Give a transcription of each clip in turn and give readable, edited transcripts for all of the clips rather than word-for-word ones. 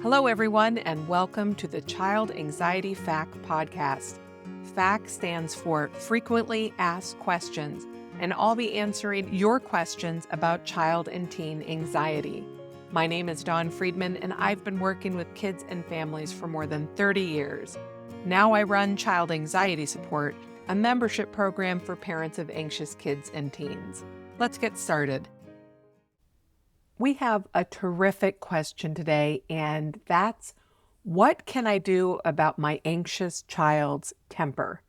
Hello, everyone, and welcome to the Child Anxiety FAQ podcast. FAQ stands for Frequently Asked Questions, and I'll be answering your questions about child and teen anxiety. My name is Dawn Friedman, and I've been working with kids and families for more than 30 years. Now I run Child Anxiety Support, a membership program for parents of anxious kids and teens. Let's get started. We have a terrific question today, and that's, what can I do about my anxious child's temper?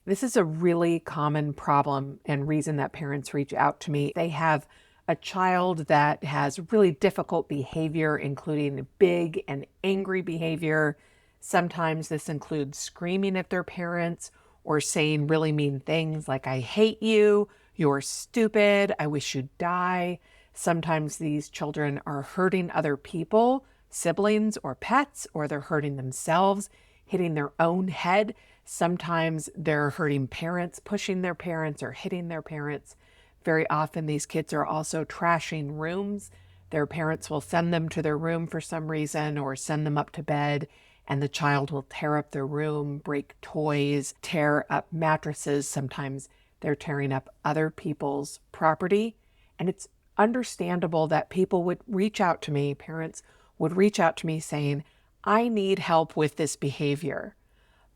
This is a really common problem and reason that parents reach out to me. They have a child that has really difficult behavior, including big and angry behavior. Sometimes this includes screaming at their parents or saying really mean things like, "I hate you," "You're stupid," "I wish you'd die." Sometimes these children are hurting other people, siblings or pets, or they're hurting themselves, hitting their own head. Sometimes they're hurting parents, pushing their parents or hitting their parents. Very often these kids are also trashing rooms. Their parents will send them to their room for some reason or send them up to bed, and the child will tear up their room, break toys, tear up mattresses. Sometimes they're tearing up other people's property. And it's understandable that people would reach out to me, parents would reach out to me saying, "I need help with this behavior."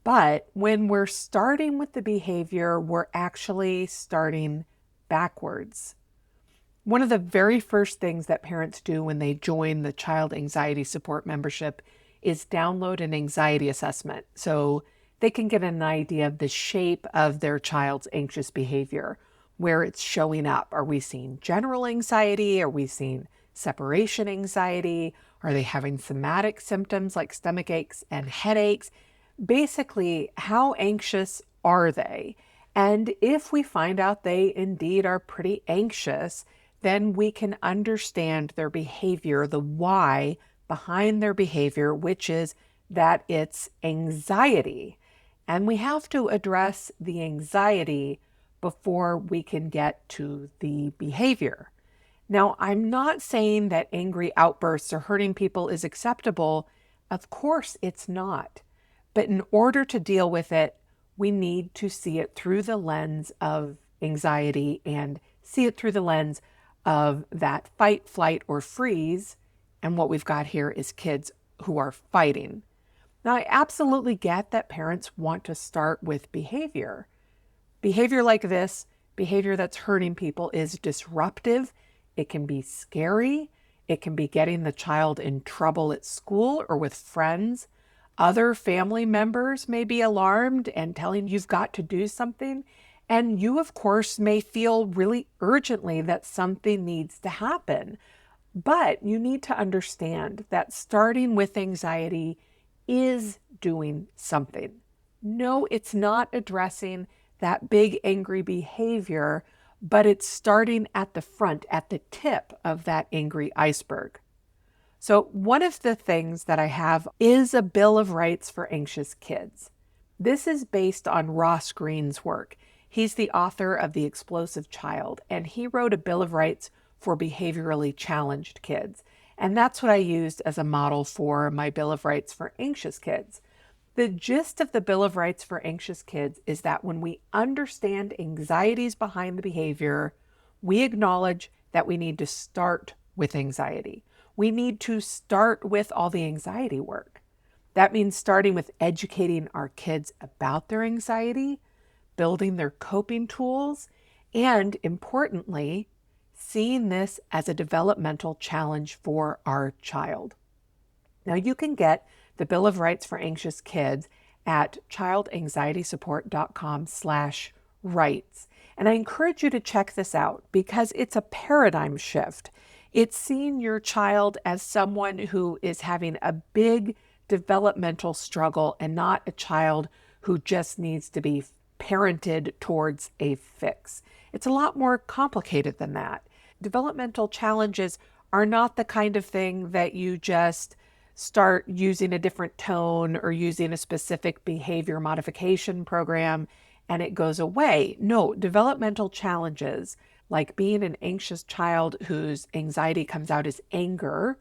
But when we're starting with the behavior, we're actually starting backwards. One of the very first things that parents do when they join the Child Anxiety Support membership is download an anxiety assessment so they can get an idea of the shape of their child's anxious behavior, where it's showing up. Are we seeing general anxiety? Are we seeing separation anxiety? Are they having somatic symptoms like stomach aches and headaches? Basically, how anxious are they? And if we find out they indeed are pretty anxious, then we can understand their behavior, the why behind their behavior, which is that it's anxiety. And we have to address the anxiety before we can get to the behavior. Now, I'm not saying that angry outbursts or hurting people is acceptable. Of course it's not. But in order to deal with it, we need to see it through the lens of anxiety and see it through the lens of that fight, flight, or freeze. And what we've got here is kids who are fighting. Now, I absolutely get that parents want to start with behavior. Behavior like this, behavior that's hurting people, is disruptive. It can be scary. It can be getting the child in trouble at school or with friends. Other family members may be alarmed and telling you've got to do something. And you, of course, may feel really urgently that something needs to happen. But you need to understand that starting with anxiety is doing something. No, it's not addressing that big angry behavior, but it's starting at the front, at the tip of that angry iceberg. So one of the things that I have is a Bill of Rights for Anxious Kids. This is based on Ross Greene's work. He's the author of The Explosive Child, and he wrote a Bill of Rights for behaviorally challenged kids. And that's what I used as a model for my Bill of Rights for anxious kids. The gist of the Bill of Rights for anxious kids is that when we understand anxieties behind the behavior, we acknowledge that we need to start with anxiety. We need to start with all the anxiety work. That means starting with educating our kids about their anxiety, building their coping tools, and importantly, seeing this as a developmental challenge for our child. Now, you can get the Bill of Rights for Anxious Kids at childanxietysupport.com/rights. And I encourage you to check this out because it's a paradigm shift. It's seeing your child as someone who is having a big developmental struggle and not a child who just needs to be parented towards a fix. It's a lot more complicated than that. Developmental challenges are not the kind of thing that you just start using a different tone or using a specific behavior modification program and it goes away. No, developmental challenges, like being an anxious child whose anxiety comes out as anger,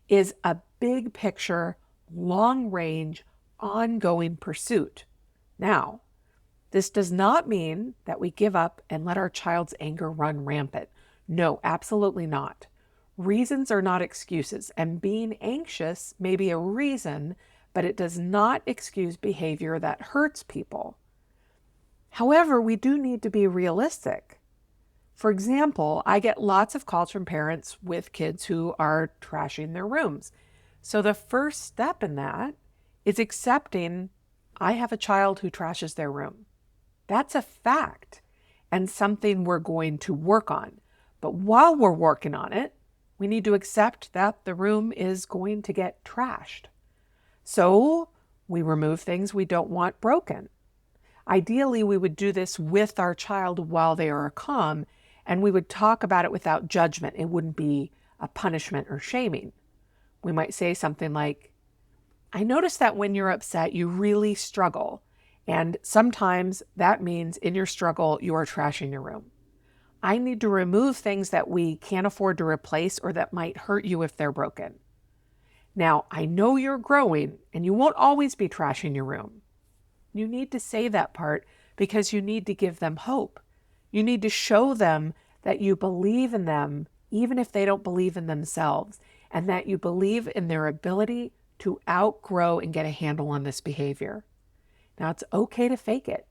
is a big picture, long range, ongoing pursuit. Now, this does not mean that we give up and let our child's anger run rampant. No, absolutely not. Reasons are not excuses, and being anxious may be a reason, but it does not excuse behavior that hurts people. However, we do need to be realistic. For example, I get lots of calls from parents with kids who are trashing their rooms. So the first step in that is accepting I have a child who trashes their room. That's a fact and something we're going to work on. But while we're working on it, we need to accept that the room is going to get trashed. So we remove things we don't want broken. Ideally, we would do this with our child while they are calm, and we would talk about it without judgment. It wouldn't be a punishment or shaming. We might say something like, I notice that when you're upset, you really struggle. And sometimes that means in your struggle, you are trashing your room. I need to remove things that we can't afford to replace or that might hurt you if they're broken. Now, I know you're growing and you won't always be trashing your room. You need to say that part because you need to give them hope. You need to show them that you believe in them, even if they don't believe in themselves, and that you believe in their ability to outgrow and get a handle on this behavior. Now, it's okay to fake it.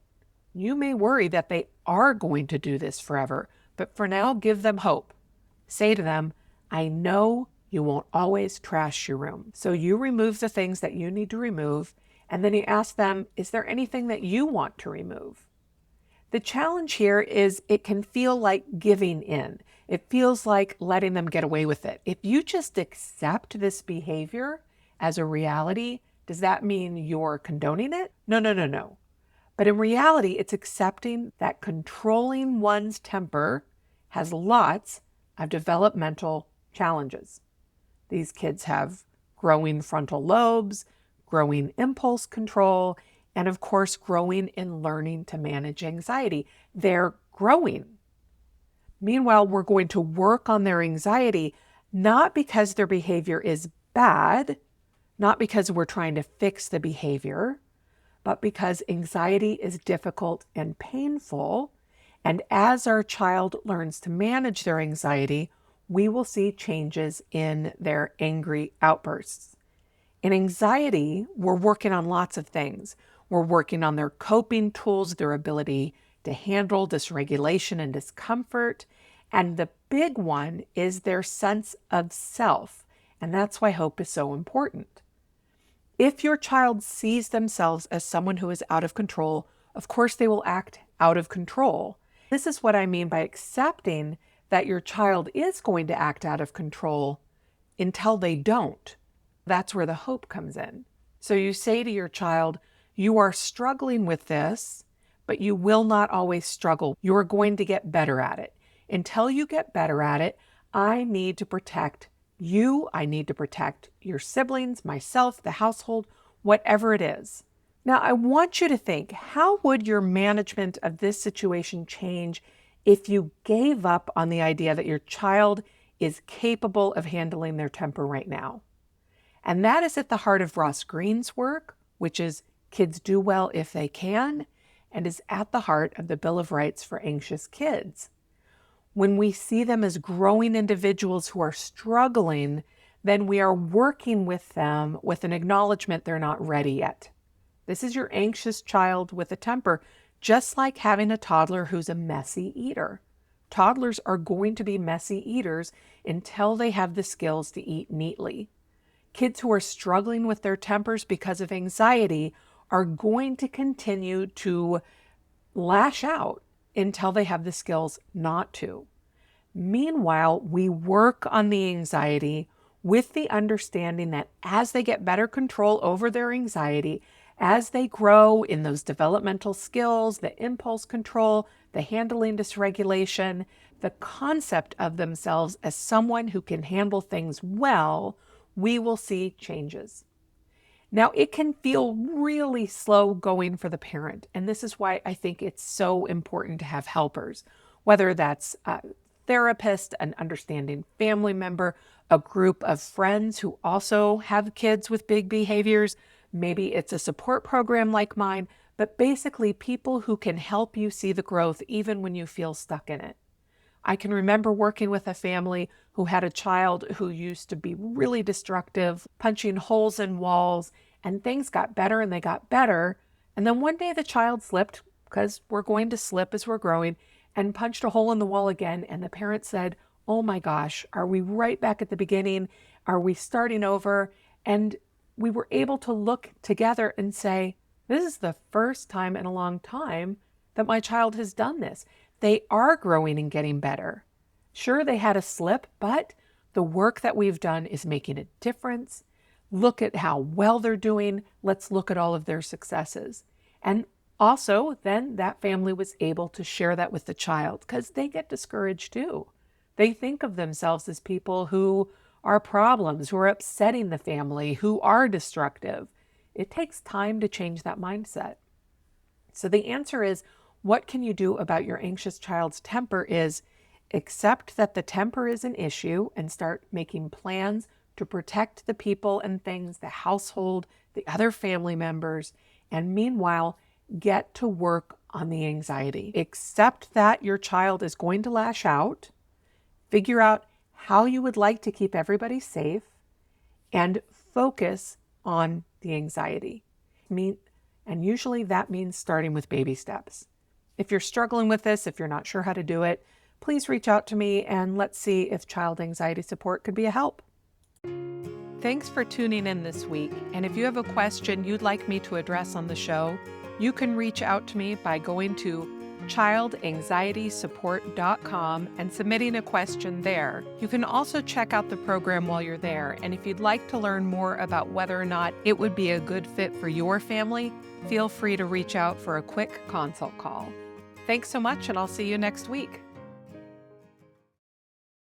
You may worry that they are going to do this forever, but for now, give them hope. Say to them, I know you won't always trash your room. So you remove the things that you need to remove, and then you ask them, is there anything that you want to remove? The challenge here is it can feel like giving in. It feels like letting them get away with it. If you just accept this behavior as a reality, does that mean you're condoning it? No. But in reality, it's accepting that controlling one's temper has lots of developmental challenges. These kids have growing frontal lobes, growing impulse control, and of course, growing in learning to manage anxiety. They're growing. Meanwhile, we're going to work on their anxiety, not because their behavior is bad, not because we're trying to fix the behavior, but because anxiety is difficult and painful. And as our child learns to manage their anxiety, we will see changes in their angry outbursts. In anxiety, we're working on lots of things. We're working on their coping tools, their ability to handle dysregulation and discomfort. And the big one is their sense of self. And that's why hope is so important. If your child sees themselves as someone who is out of control, of course they will act out of control. This is what I mean by accepting that your child is going to act out of control until they don't. That's where the hope comes in. So you say to your child, you are struggling with this, but you will not always struggle. You are going to get better at it. Until you get better at it, I need to protect you. I need to protect your siblings, myself, the household, whatever it is. Now, I want you to think, how would your management of this situation change if you gave up on the idea that your child is capable of handling their temper right now? And that is at the heart of Ross Greene's work, which is Kids Do Well If They Can, and is at the heart of the Bill of Rights for Anxious Kids. When we see them as growing individuals who are struggling, then we are working with them with an acknowledgement they're not ready yet. This is your anxious child with a temper, just like having a toddler who's a messy eater. Toddlers are going to be messy eaters until they have the skills to eat neatly. Kids who are struggling with their tempers because of anxiety are going to continue to lash out until they have the skills not to. Meanwhile, we work on the anxiety with the understanding that as they get better control over their anxiety, as they grow in those developmental skills, the impulse control, the handling dysregulation, the concept of themselves as someone who can handle things well, we will see changes. Now, it can feel really slow going for the parent, and this is why I think it's so important to have helpers, whether that's a therapist, an understanding family member, a group of friends who also have kids with big behaviors. Maybe it's a support program like mine, but basically people who can help you see the growth even when you feel stuck in it. I can remember working with a family who had a child who used to be really destructive, punching holes in walls, and things got better and they got better. And then one day the child slipped, because we're going to slip as we're growing, and punched a hole in the wall again. And the parent said, "Oh my gosh, are we right back at the beginning? Are we starting over?" And we were able to look together and say, this is the first time in a long time that my child has done this. They are growing and getting better. Sure, they had a slip, but the work that we've done is making a difference. Look at how well they're doing. Let's look at all of their successes. And also, then that family was able to share that with the child because they get discouraged too. They think of themselves as people who are problems, who are upsetting the family, who are destructive. It takes time to change that mindset. So the answer is, what can you do about your anxious child's temper is accept that the temper is an issue and start making plans to protect the people and things, the household, the other family members, and meanwhile, get to work on the anxiety. Accept that your child is going to lash out, figure out how you would like to keep everybody safe, and focus on the anxiety. And usually that means starting with baby steps. If you're struggling with this, if you're not sure how to do it, please reach out to me and let's see if child anxiety support could be a help. Thanks for tuning in this week. And if you have a question you'd like me to address on the show, you can reach out to me by going to childanxietysupport.com and submitting a question there. You can also check out the program while you're there. And if you'd like to learn more about whether or not it would be a good fit for your family, feel free to reach out for a quick consult call. Thanks so much, and I'll see you next week.